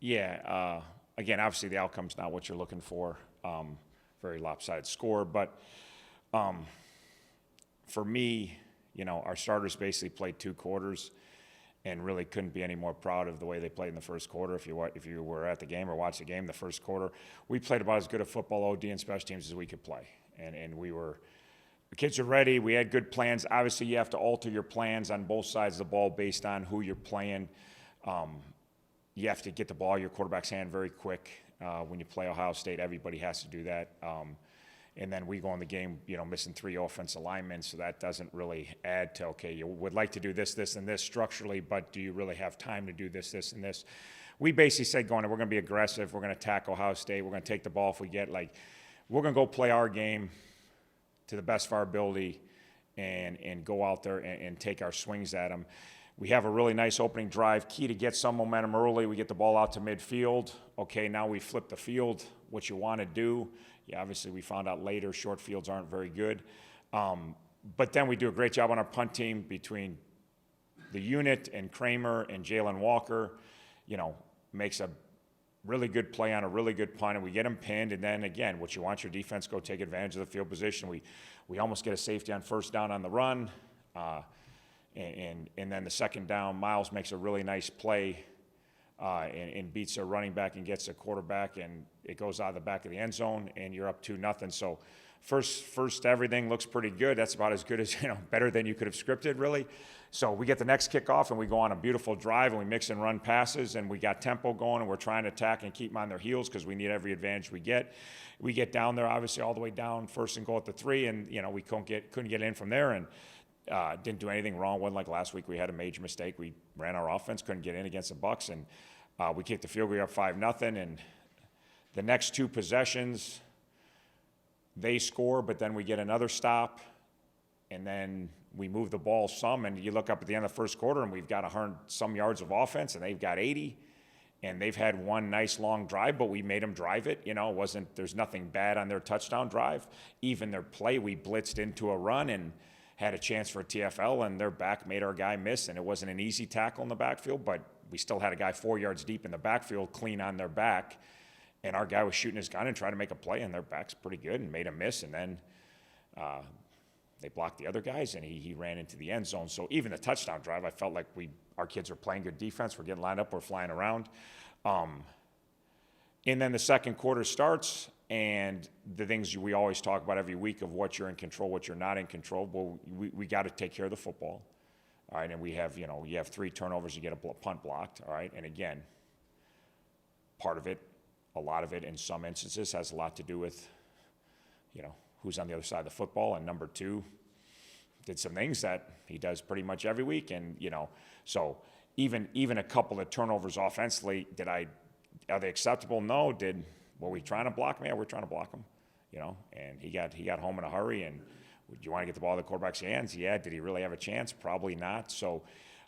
Yeah. Again, obviously the outcome's not what you're looking for. Very lopsided score, but for me, our starters basically played 2 quarters and really couldn't be any more proud of the way they played in the first quarter. If you were at the game or watched the game, the first quarter, we played about as good a football, OD, and special teams as we could play. And the kids are ready. We had good plans. Obviously, you have to alter your plans on both sides of the ball based on who you're playing. You have to get the ball in your quarterback's hand very quick. When you play Ohio State, everybody has to do that. And then we go in the game, missing 3 offensive linemen, so that doesn't really add to, okay, you would like to do this, this, and this structurally, but do you really have time to do this, this, and this? We basically said we're going to be aggressive. We're going to attack Ohio State. We're going to take the ball if we get, we're going to go play our game to the best of our ability and go out there and take our swings at them. We have a really nice opening drive. Key to get some momentum early. We get the ball out to midfield. Okay, now we flip the field, what you want to do. Yeah, obviously, we found out later short fields aren't very good. But then we do a great job on our punt team between the unit and Kramer and Jalen Walker. Makes a really good play on a really good punt, and we get them pinned. And then, again, what you want your defense go take advantage of the field position. We almost get a safety on first down on the run. And then the second down, Miles makes a really nice play and beats a running back and gets a quarterback, and it goes out of the back of the end zone, and you're up 2-0. So first everything looks pretty good. That's about as good as, better than you could have scripted, really. So we get the next kickoff, and we go on a beautiful drive, and we mix and run passes, and we got tempo going, and we're trying to attack and keep them on their heels because we need every advantage we get. We get down there, obviously, all the way down, first and goal at the 3, and, we couldn't get in from there, and didn't do anything wrong. Wasn't like last week we had a major mistake. We ran our offense, couldn't get in against the Bucs, and we kicked the field goal up 5-0. And the next 2 possessions, they score, but then we get another stop, and then we move the ball some. And you look up at the end of the first quarter, and we've got 100-some yards of offense, and they've got 80. And they've had one nice long drive, but we made them drive it. There's nothing bad on their touchdown drive. Even their play, we blitzed into a run and had a chance for a TFL, and their back made our guy miss, and it wasn't an easy tackle in the backfield, but we still had a guy 4 yards deep in the backfield clean on their back, and our guy was shooting his gun and trying to make a play, and their back's pretty good and made a miss, and then they blocked the other guys, and he ran into the end zone. So even the touchdown drive, I felt like our kids are playing good defense. We're getting lined up. We're flying around. And then the second quarter starts, and the things we always talk about every week of what you're in control, what you're not in control. Well, we got to take care of the football, all right? And we have, you have 3 turnovers, you get a punt blocked, all right? And again, part of it, a lot of it in some instances has a lot to do with, who's on the other side of the football. And number 2 did some things that he does pretty much every week. And, so even a couple of turnovers offensively, are they acceptable? No. Were we trying to block him? Yeah, we're trying to block him, and he got home in a hurry. And do you want to get the ball in the quarterback's hands? Yeah. Did he really have a chance? Probably not. So,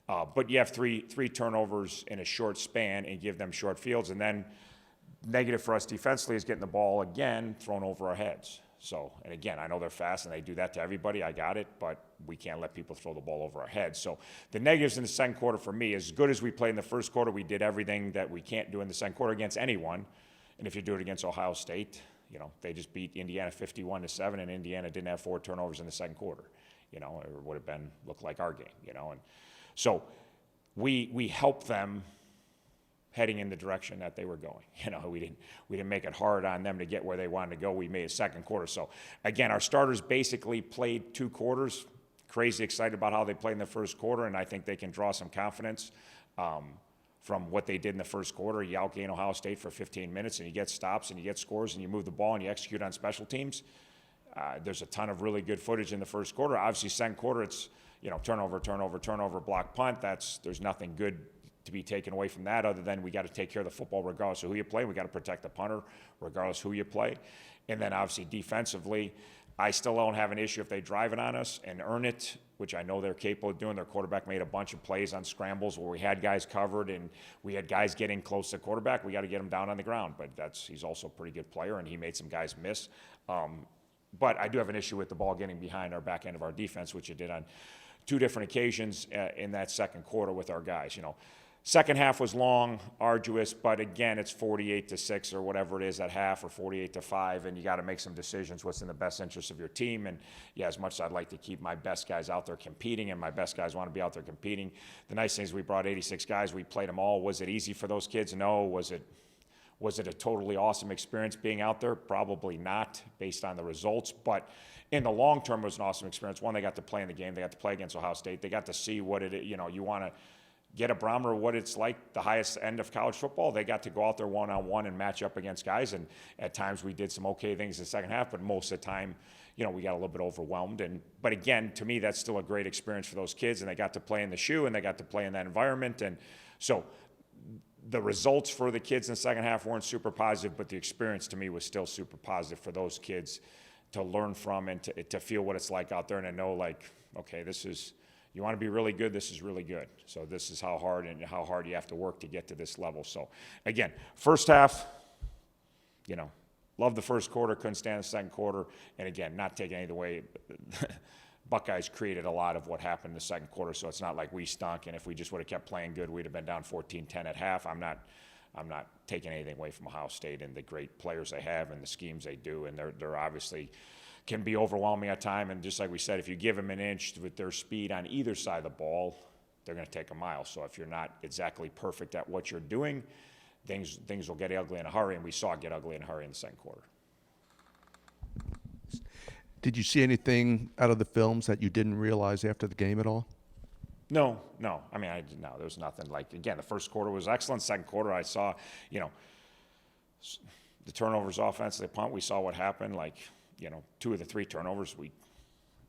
but you have three turnovers in a short span and give them short fields. And then negative for us defensively is getting the ball again thrown over our heads. So, and again, I know they're fast and they do that to everybody. I got it, but we can't let people throw the ball over our heads. So the negatives in the second quarter for me, as good as we played in the first quarter, we did everything that we can't do in the second quarter against anyone. And if you do it against Ohio State, they just beat Indiana 51-7, and Indiana didn't have 4 turnovers in the second quarter. It would have looked like our game. And so we helped them heading in the direction that they were going. We didn't make it hard on them to get where they wanted to go. We made a second quarter. So again, our starters basically played 2 quarters. Crazy excited about how they played in the first quarter, and I think they can draw some confidence from what they did in the first quarter. You outgain Ohio State for 15 minutes, and you get stops, and you get scores, and you move the ball, and you execute on special teams. There's a ton of really good footage in the first quarter. Obviously, second quarter, it's turnover, block, punt. There's nothing good to be taken away from that other than we got to take care of the football regardless of who you play. We got to protect the punter regardless of who you play. And then obviously defensively, I still don't have an issue if they drive it on us and earn it, which I know they're capable of doing. Their quarterback made a bunch of plays on scrambles where we had guys covered and we had guys getting close to quarterback. We got to get him down on the ground, but he's also a pretty good player, and he made some guys miss. But I do have an issue with the ball getting behind our back end of our defense, which it did on 2 different occasions in that second quarter with our guys. Second half was long, arduous, but again, it's 48-6 or whatever it is at half, or 48-5, and you got to make some decisions what's in the best interest of your team. And yeah, as much as I'd like to keep my best guys out there competing, and my best guys want to be out there competing, the nice thing is we brought 86 guys, we played them all. Was it easy for those kids? No. Was it a totally awesome experience being out there? Probably not, based on the results, but in the long term, it was an awesome experience. One, they got to play in the game. They got to play against Ohio State. They got to see what it, you want to get a barometer of what it's like, the highest end of college football. They got to go out there one-on-one and match up against guys, and at times we did some okay things in the second half, but most of the time, we got a little bit overwhelmed. But again, to me, that's still a great experience for those kids, and they got to play in the shoe, and they got to play in that environment. And so the results for the kids in the second half weren't super positive, but the experience to me was still super positive for those kids to learn from, and to feel what it's like out there, and to know, like, okay, you want to be really good, this is really good. So this is how hard you have to work to get to this level. So again, first half, loved the first quarter, couldn't stand the second quarter. And again, not taking anything away, Buckeyes created a lot of what happened in the second quarter, so it's not like we stunk, and if we just would have kept playing good, we'd have been down 14-10 at half. I'm not taking anything away from Ohio State and the great players they have and the schemes they do, and they're obviously can be overwhelming at time. And just like we said, if you give them an inch with their speed on either side of the ball, they're going to take a mile. So if you're not exactly perfect at what you're doing, things will get ugly in a hurry, and we saw it get ugly in a hurry in the second quarter. Did you see anything out of the films that you didn't realize after the game at all? No. I mean, no, there was nothing. Like, again, the first quarter was excellent. Second quarter, I saw, the turnovers offensively, the punt, we saw what happened. Like, 2 of the 3 turnovers, we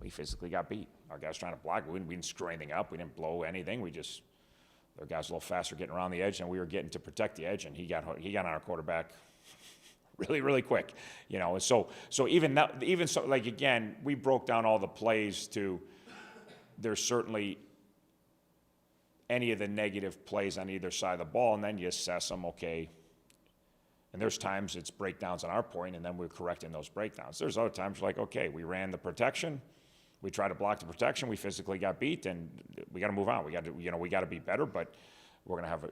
physically got beat. Our guys trying to block, we didn't screw anything up. We didn't blow anything. Their guys a little faster getting around the edge than we were getting to protect the edge, and he got on our quarterback really, really quick. So even so, like, again, we broke down all the plays to, there's certainly any of the negative plays on either side of the ball, and then you assess them, okay. And there's times it's breakdowns on our point, and then we're correcting those breakdowns. There's other times like, okay, we ran the protection, we tried to block the protection, we physically got beat, and we got to move on. We got to be better, but we're going to have,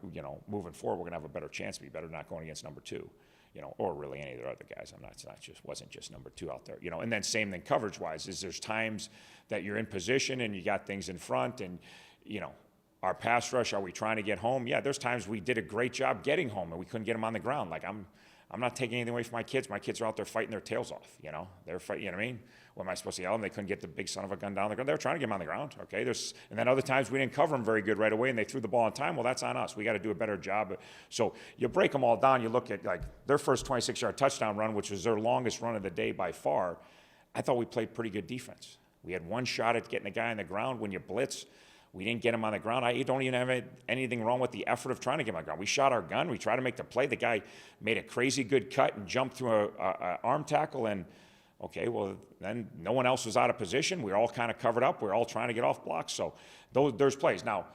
moving forward, we're going to have a better chance to be better, not going against number 2, or really any of the other guys. Wasn't just number 2 out there, And then same thing coverage-wise is there's times that you're in position and you got things in front, and our pass rush, are we trying to get home? Yeah, there's times we did a great job getting home and we couldn't get them on the ground. Like, I'm not taking anything away from my kids. My kids are out there fighting their tails off, They're fighting, you know what I mean? What am I supposed to yell them? They couldn't get the big son of a gun down on the ground. They were trying to get them on the ground, okay? And then other times we didn't cover them very good right away and they threw the ball on time. Well, that's on us. We got to do a better job. So you break them all down. You look at, like, their first 26-yard touchdown run, which was their longest run of the day by far. I thought we played pretty good defense. We had one shot at getting a guy on the ground when you blitz. We didn't get him on the ground. I don't even have anything wrong with the effort of trying to get him on the ground. We shot our gun. We tried to make the play. The guy made a crazy good cut and jumped through a arm tackle. And, okay, well, then no one else was out of position. We were all kind of covered up. We were all trying to get off blocks. So there's plays. Now,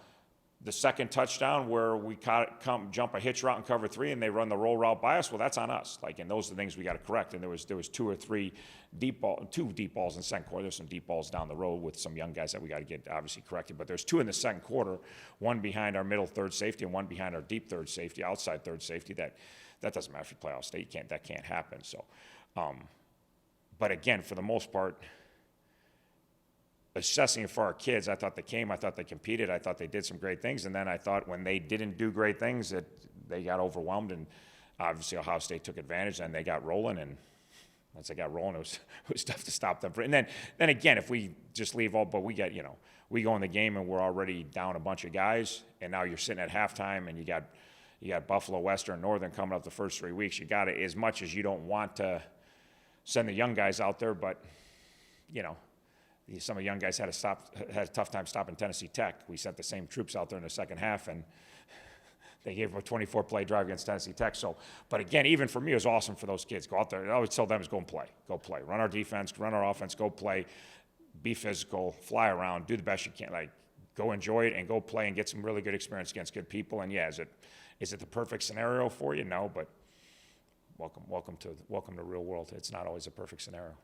the second touchdown where we jump a hitch route and cover 3 and they run the roll route by us, well, that's on us. Like, and those are the things we got to correct. And there was 2 or 3 2 deep balls in the second quarter. There's some deep balls down the road with some young guys that we got to get obviously corrected. But there's 2 in the second quarter, one behind our middle third safety and one behind our deep third safety, outside third safety. That doesn't matter if you play Ohio State. That can't happen. So, but again, for the most part, assessing it for our kids, I thought they came, I thought they competed, I thought they did some great things, and then I thought when they didn't do great things that they got overwhelmed, and obviously Ohio State took advantage, and they got rolling, and once they got rolling, it was tough to stop them. And then again, if we just leave all, but we get, we go in the game and we're already down a bunch of guys, and now you're sitting at halftime, and you got Buffalo, Western, Northern coming up the first 3 weeks. You got to, as much as you don't want to send the young guys out there, but some of the young guys had a tough time stopping Tennessee Tech. We sent the same troops out there in the second half, and they gave them a 24-play drive against Tennessee Tech. So, but again, even for me, it was awesome for those kids. Go out there. I always tell them is go and play. Go play. Run our defense, run our offense, go play, be physical, fly around, do the best you can. Like, go enjoy it and go play and get some really good experience against good people. And yeah, is it the perfect scenario for you? No, but welcome to the real world. It's not always a perfect scenario.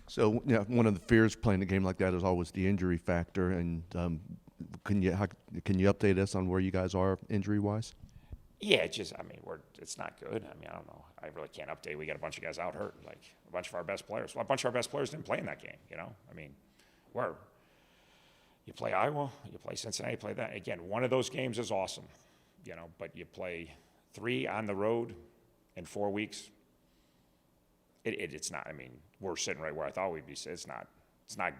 So, one of the fears playing a game like that is always the injury factor, and can you update us on where you guys are injury wise? Yeah, it's just, I mean, it's not good. I mean, I don't know. I really can't update. We got a bunch of guys out hurt, like a bunch of our best players. Well, a bunch of our best players didn't play in that game, you know? I mean, you play Iowa, you play Cincinnati, you play that. Again, one of those games is awesome, you know, but you play 3 on the road in 4 weeks. It's not, I mean, we're sitting right where I thought we'd be. It's not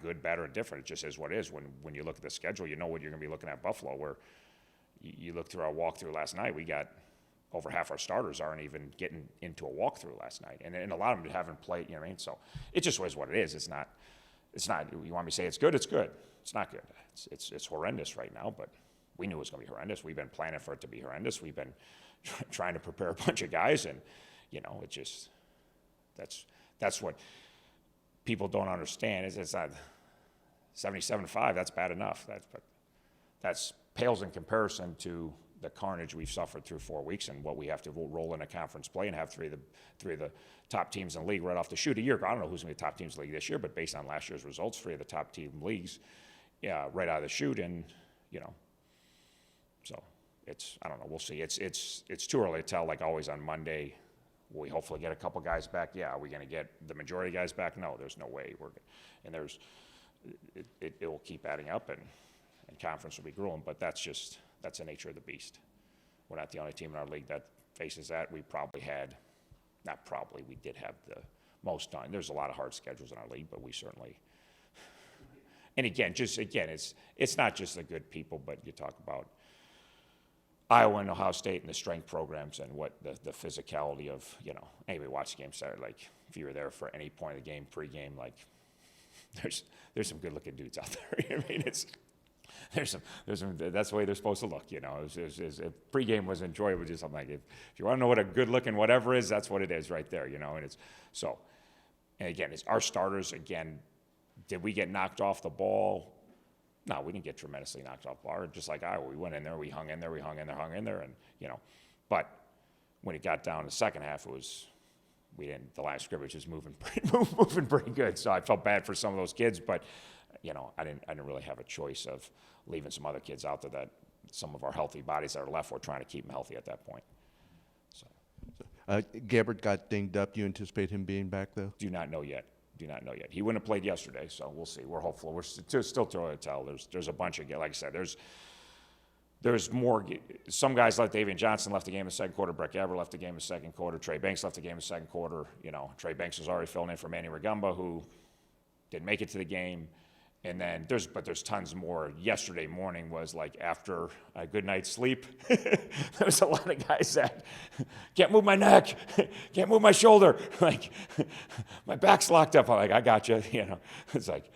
good, bad, or indifferent. It just is what it is. When you look at the schedule, you know what you're going to be looking at Buffalo, where you look through our walkthrough last night, we got over half our starters aren't even getting into a walkthrough last night. And a lot of them haven't played, you know what I mean? So it just is what it is. It's not, you want me to say it's good? It's good. It's not good. It's horrendous right now, but we knew it was going to be horrendous. We've been planning for it to be horrendous. We've been trying to prepare a bunch of guys, and, you know, it just, that's what people don't understand is it's not 77-5, that's bad enough. That's pales in comparison to the carnage we've suffered through 4 weeks and what we have to roll in a conference play and have three of the top teams in the league right off the shoot. A year ago, I don't know who's going to be the top teams in the league this year, but based on last year's results, 3 of the top team leagues, yeah, right out of the shoot, and, you know, so I don't know, we'll see. It's too early to tell. Like always on Monday, we hopefully get a couple guys back. Yeah, are we going to get the majority of guys back? No, there's no way. It will keep adding up, and conference will be grueling, but that's the nature of the beast. We're not the only team in our league that faces that. We did have the most done. There's a lot of hard schedules in our league, but we certainly, and again, it's not just the good people, but you talk about Iowa and Ohio State and the strength programs and what the physicality of, you know, anybody watch the game Saturday, like if you were there for any point of the game, pregame, like there's some good looking dudes out there. I mean, there's some, that's the way they're supposed to look, you know. Pregame was enjoyable, just something like if you want to know what a good looking whatever is, that's what it is right there, you know. And and again, it's our starters. Again, did we get knocked off the ball? No, we didn't get tremendously knocked off the ball. Just like Iowa, we went in there, we hung in there, and, you know. But when it got down to the second half, the last scrimmage was moving pretty good. So I felt bad for some of those kids, but, you know, I didn't really have a choice of leaving some other kids out there that some of our healthy bodies that are left, we're trying to keep them healthy at that point. So. Gabbert got dinged up. Do you anticipate him being back, though? Do not know yet. He wouldn't have played yesterday, so we'll see. We're hopeful. We're still too early to tell. There's a bunch of, like I said, there's more. Some guys like Davian Johnson left the game in the second quarter. Brett Gabbert left the game in the second quarter. Trey Banks left the game in the second quarter. You know, Trey Banks was already filling in for Manny Rugamba, who didn't make it to the game. And then there's tons more. Yesterday morning was like after a good night's sleep. There was a lot of guys that can't move my neck, can't move my shoulder, like my back's locked up. I'm like, I got you. You know, it's like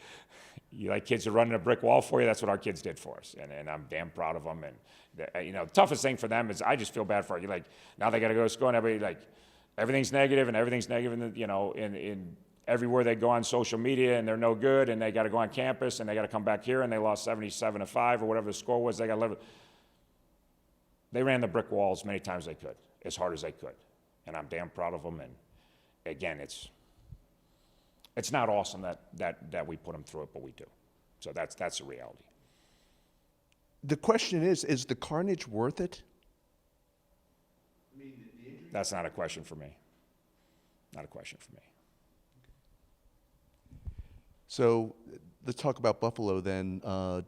you like kids are running a brick wall for you. That's what our kids did for us, and I'm damn proud of them. And you know, the toughest thing for them is I just feel bad for you. Like now they got to go to school and everybody like everything's negative and you know in everywhere they go on social media and they're no good and they got to go on campus and they got to come back here and they lost 77-5 or whatever the score was. They got to live. They ran the brick wall as many times as they could, as hard as they could, and I'm damn proud of them. And again, it's not awesome that we put them through it, but we do. So that's the reality. The question is the carnage worth it? That's not a question for me. Not a question for me. So let's talk about Buffalo then.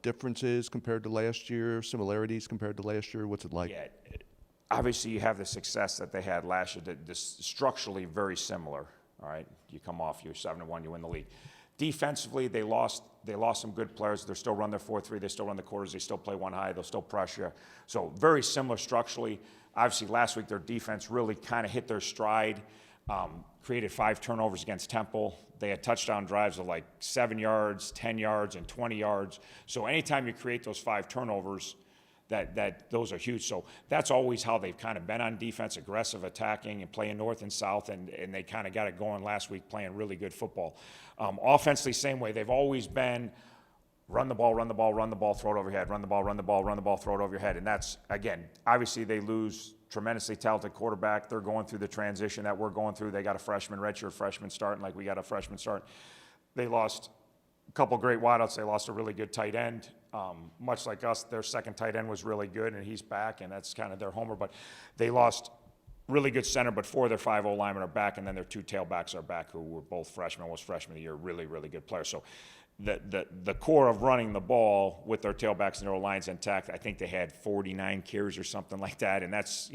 Differences compared to last year, similarities compared to last year. What's it like? Yeah, obviously you have the success that they had last year. This structurally very similar. All right, you come off, you're 7-1, you win the league. Defensively, they lost some good players. They still run their 4-3. They still run the quarters. They still play one high. They'll still pressure. So very similar structurally. Obviously, last week their defense really kind of hit their stride. Created 5 turnovers against Temple. They had touchdown drives of like 7 yards, 10 yards, and 20 yards. So anytime you create those 5 turnovers, that those are huge. So that's always how they've kind of been on defense, aggressive, attacking, and playing north and south, and they kind of got it going last week, playing really good football. Offensively, same way. They've always been run the ball, throw it overhead, run the ball, throw it over your head. And that's, again, obviously they lose tremendously talented quarterback. They're going through the transition that we're going through. They got a redshirt freshman starting like we got a freshman start. They lost a couple great wideouts. They lost a really good tight end. much like us, their second tight end was really good, and he's back, and that's kind of their homer. But they lost really good center, but 4 of their 5 O-linemen are back, and then their 2 tailbacks are back, who were both freshmen, was freshman of the year, really, really good players. So the core of running the ball with their tailbacks and their O-lines intact, I think they had 49 carries or something like that, and that's,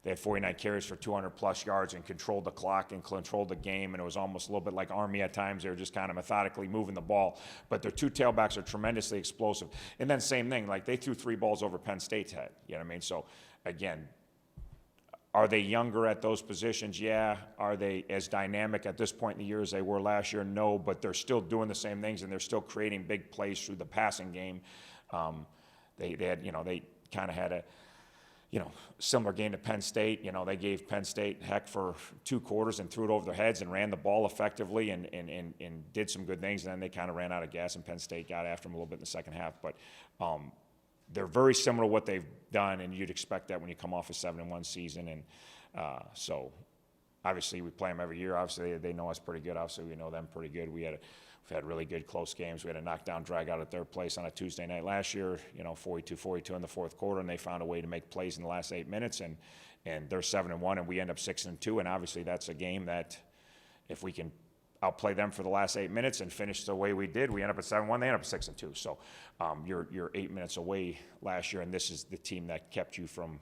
they had 49 carries for 200-plus yards and controlled the clock and controlled the game, and it was almost a little bit like Army at times. They were just kind of methodically moving the ball. But their 2 tailbacks are tremendously explosive. And then same thing, like they threw 3 balls over Penn State's head. You know what I mean? So, again, are they younger at those positions? Yeah. Are they as dynamic at this point in the year as they were last year? No, but they're still doing the same things, and they're still creating big plays through the passing game. They kind of had a similar game to Penn State. They gave Penn State heck for 2 quarters and threw it over their heads and ran the ball effectively and did some good things. And then they kind of ran out of gas, and Penn State got after them a little bit in the second half. But they're very similar to what they've done, and you'd expect that when you come off a 7-1 season. And so obviously we play them every year. Obviously they know us pretty good. Obviously we know them pretty good. We've had really good close games. We had a knockdown drag out at their place on a Tuesday night last year, 42-42 in the fourth quarter, and they found a way to make plays in the last 8 minutes, and they're 7-1, and we end up 6-2, and obviously that's a game that if we can outplay them for the last 8 minutes and finish the way we did, we end up at 7-1, they end up at 6-2. So you're 8 minutes away last year, and this is the team that kept you from,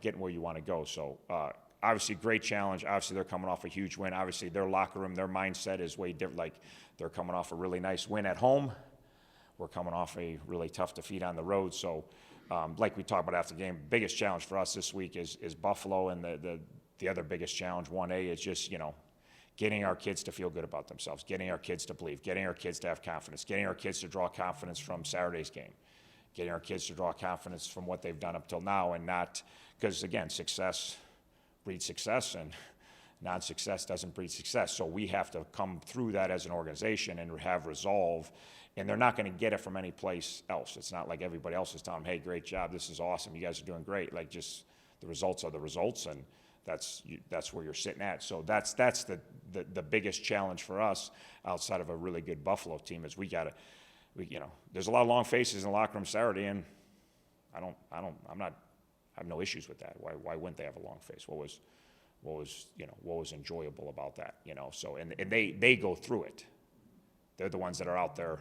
getting where you want to go. So obviously great challenge. Obviously they're coming off a huge win. Obviously their locker room, their mindset is way different. Like they're coming off a really nice win at home. We're coming off a really tough defeat on the road. So like we talked about after the game, biggest challenge for us this week is Buffalo, and the other biggest challenge, 1A, is just, getting our kids to feel good about themselves, getting our kids to believe, getting our kids to have confidence, getting our kids to draw confidence from Saturday's game, getting our kids to draw confidence from what they've done up till now, and not, because again, success breeds success, and non-success doesn't breed success. So we have to come through that as an organization and have resolve, and they're not going to get it from any place else. It's not like everybody else is telling them, hey, great job, this is awesome, you guys are doing great. Like, just the results are the results, and that's where you're sitting at. So that's the biggest challenge for us outside of a really good Buffalo team, is there's a lot of long faces in the locker room Saturday, and I have no issues with that. Why wouldn't they have a long face? What was enjoyable about that? So and they go through it. They're the ones that are out there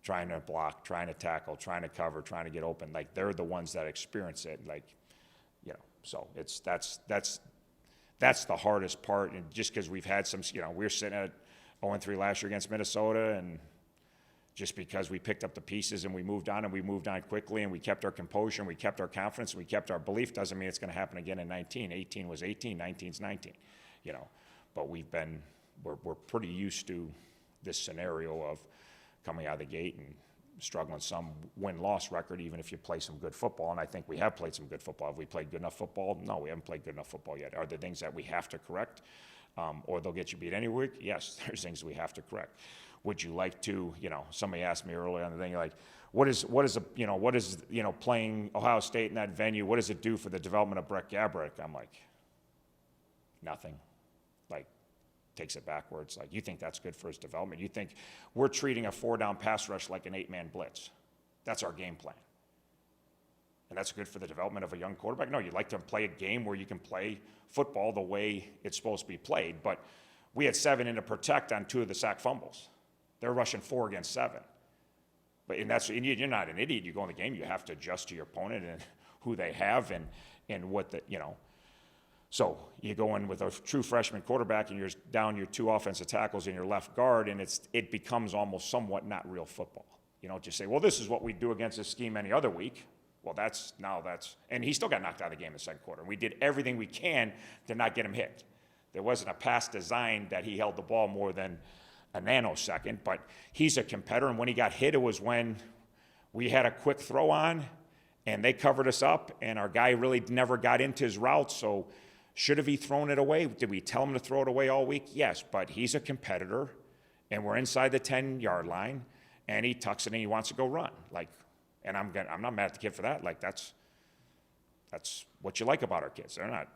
trying to block, trying to tackle, trying to cover, trying to get open. Like, they're the ones that experience it. So that's the hardest part. And just because we've had some, we were sitting at 0-3 last year against Minnesota, and just because we picked up the pieces and we moved on quickly, and we kept our composure, and we kept our confidence, and we kept our belief, doesn't mean it's going to happen again in 19. 18 was 18, 19's 19, But we're pretty used to this scenario of coming out of the gate and struggling some win-loss record, even if you play some good football. And I think we have played some good football. Have we played good enough football? No, we haven't played good enough football yet. Are there things that we have to correct, or they'll get you beat any week? Yes, there's things we have to correct. Would you like to, somebody asked me earlier on the thing, like, what is playing Ohio State in that venue, what does it do for the development of Brett Gabbert? I'm like, nothing. Like, takes it backwards. Like, you think that's good for his development? You think we're treating a 4-down pass rush like an 8-man blitz? That's our game plan. And that's good for the development of a young quarterback? No, you'd like to play a game where you can play football the way it's supposed to be played. But we had 7 in to protect on 2 of the sack fumbles. They're rushing 4 against 7. And you're not an idiot. You go in the game, you have to adjust to your opponent and who they have and what the. So you go in with a true freshman quarterback, and you're down your 2 offensive tackles and your left guard, and it becomes almost somewhat not real football. Just say, well, this is what we do against this scheme any other week. Well, and he still got knocked out of the game in the second quarter. We did everything we can to not get him hit. There wasn't a pass designed that he held the ball more than a nanosecond, but he's a competitor, and when he got hit, it was when we had a quick throw on, and they covered us up, and our guy really never got into his route, so should have he thrown it away? Did we tell him to throw it away all week? Yes, but he's a competitor, and we're inside the 10-yard line, and he tucks it and he wants to go run. And I'm not mad at the kid for that. That's what you like about our kids. They're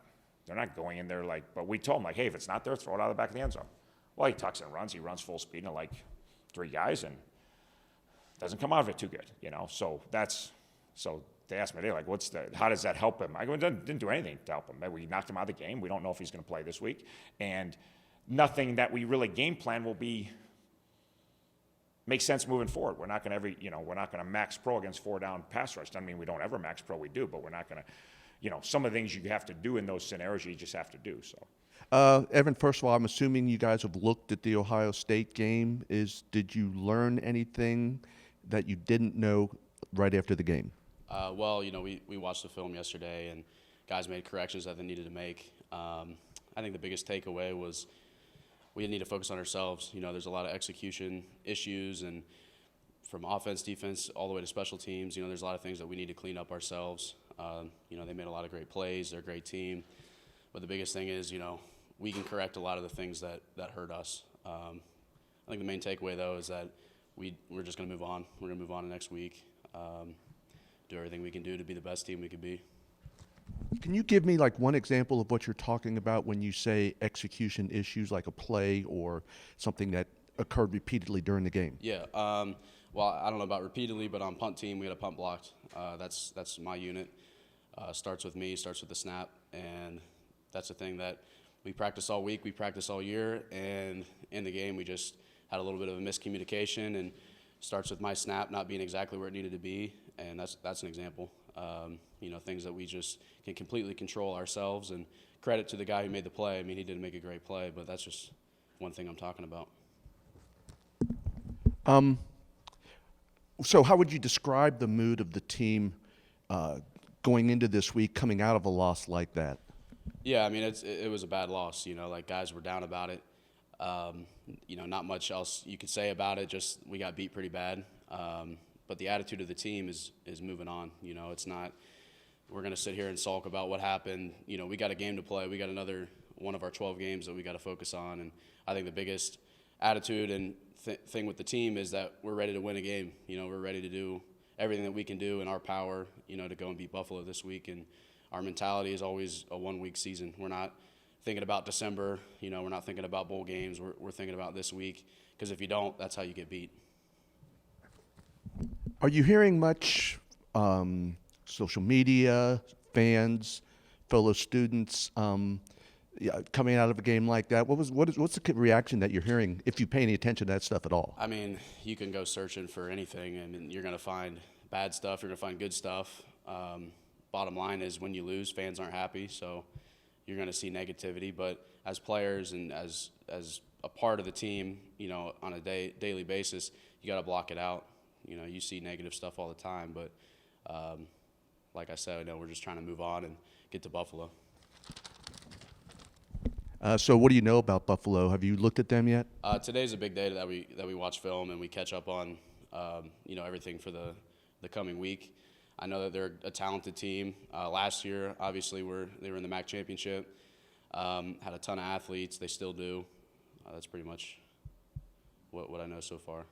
not going in there but we told him, hey, if it's not there, throw it out of the back of the end zone. Well, he tucks and runs. He runs full speed into 3 guys, and doesn't come out of it too good, So they asked me, they're like, how does that help him? I go, it didn't do anything to help him. We knocked him out of the game. We don't know if he's going to play this week. And nothing that we really game plan will make sense moving forward. We're not going to we're not going to max pro against 4-down pass rush. Doesn't mean we don't ever max pro, we do, but we're not going to, some of the things you have to do in those scenarios, you just have to do, so. Evan, first of all, I'm assuming you guys have looked at the Ohio State game. Did you learn anything that you didn't know right after the game? Well, we watched the film yesterday, and guys made corrections that they needed to make. I think the biggest takeaway was we need to focus on ourselves. There's a lot of execution issues, and from offense, defense, all the way to special teams, there's a lot of things that we need to clean up ourselves. They made a lot of great plays. They're a great team. But the biggest thing is, we can correct a lot of the things that hurt us. I think the main takeaway, though, is that we're just going to move on. We're going to move on to next week, do everything we can do to be the best team we can be. Can you give me like one example of what you're talking about when you say execution issues, like a play or something that occurred repeatedly during the game? Yeah. Well, I don't know about repeatedly, but on punt team, we had a punt blocked. That's my unit. Starts with me, starts with the snap, and that's the thing that we practice all week, we practice all year, and in the game we just had a little bit of a miscommunication, and starts with my snap not being exactly where it needed to be, and that's an example. Things that we just can completely control ourselves, and credit to the guy who made the play. I mean, he didn't make a great play, but that's just one thing I'm talking about. So how would you describe the mood of the team going into this week, coming out of a loss like that? Yeah, I mean, it was a bad loss. Guys were down about it. Not much else you could say about it. Just we got beat pretty bad. But the attitude of the team is moving on. It's not we're going to sit here and sulk about what happened. We got a game to play. We got another one of our 12 games that we got to focus on. And I think the biggest attitude and thing with the team is that we're ready to win a game. We're ready to do everything that we can do in our power, to go and beat Buffalo this week. And our mentality is always a one-week season. We're not thinking about December. We're not thinking about bowl games. We're thinking about this week, because if you don't, that's how you get beat. Are you hearing much social media, fans, fellow students coming out of a game like that? What's the reaction that you're hearing, if you pay any attention to that stuff at all? I mean, you can go searching for anything, and you're going to find bad stuff. You're going to find good stuff. Bottom line is, when you lose, fans aren't happy, so you're going to see negativity. But as players and as a part of the team, on a daily basis, you got to block it out. You see negative stuff all the time, but like I said, we're just trying to move on and get to Buffalo. So what do you know about Buffalo? Have you looked at them yet? Today's a big day that we watch film and we catch up on everything for the coming week. I know that they're a talented team. Last year, obviously, they were in the MAC championship. Had a ton of athletes. They still do. That's pretty much what I know so far.